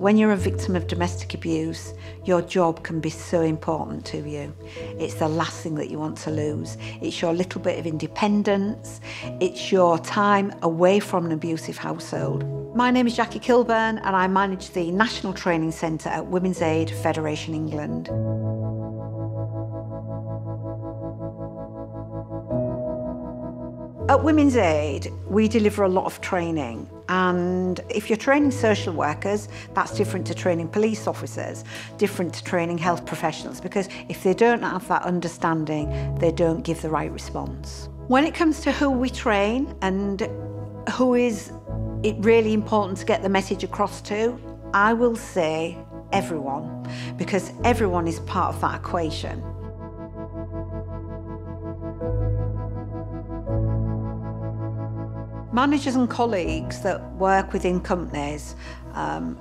When you're a victim of domestic abuse, your job can be so important to you. It's the last thing that you want to lose. It's your little bit of independence. It's your time away from an abusive household. My name is Jacqui Kilburn and I manage the National Training Centre at Women's Aid Federation England. At Women's Aid, we deliver a lot of training, and if you're training social workers, that's different to training police officers, different to training health professionals, because if they don't have that understanding, they don't give the right response. When it comes to who we train and who is it really important to get the message across to, I will say everyone, because everyone is part of that equation. Managers and colleagues that work within companies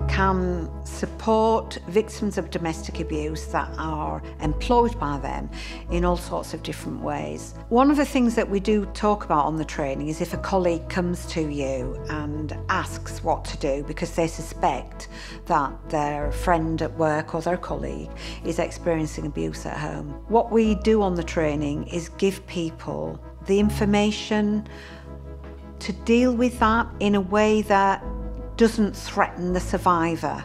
can support victims of domestic abuse that are employed by them in all sorts of different ways. One of the things that we do talk about on the training is if a colleague comes to you and asks what to do because they suspect that their friend at work or their colleague is experiencing abuse at home. What we do on the training is give people the information to deal with that in a way that doesn't threaten the survivor.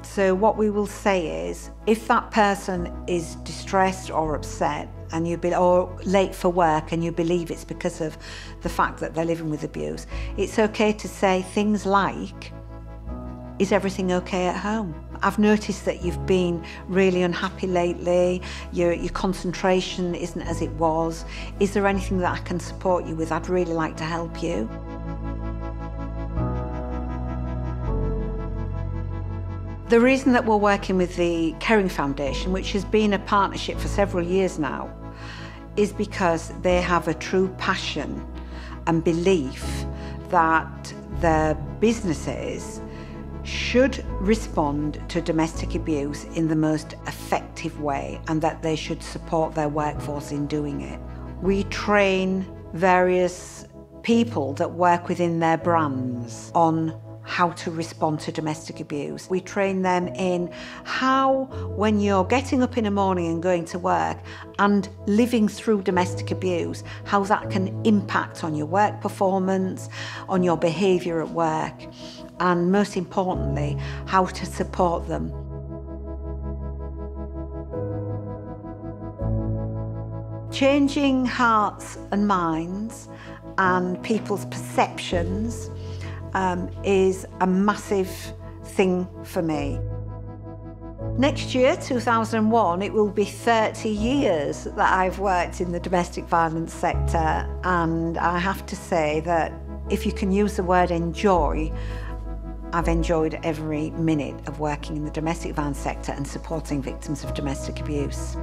So what we will say is, if that person is distressed or upset and or late for work and you believe it's because of the fact that they're living with abuse, it's okay to say things like, is everything okay at home? I've noticed that you've been really unhappy lately, your concentration isn't as it was. Is there anything that I can support you with? I'd really like to help you. The reason that we're working with the Kering Foundation, which has been a partnership for several years now, is because they have a true passion and belief that their businesses should respond to domestic abuse in the most effective way and that they should support their workforce in doing it. We train various people that work within their brands on how to respond to domestic abuse. We train them in how, when you're getting up in the morning and going to work and living through domestic abuse, how that can impact on your work performance, on your behaviour at work, and most importantly, how to support them. Changing hearts and minds and people's perceptions is a massive thing for me. Next year, 2001, it will be 30 years that I've worked in the domestic violence sector, and I have to say that if you can use the word enjoy, I've enjoyed every minute of working in the domestic violence sector and supporting victims of domestic abuse.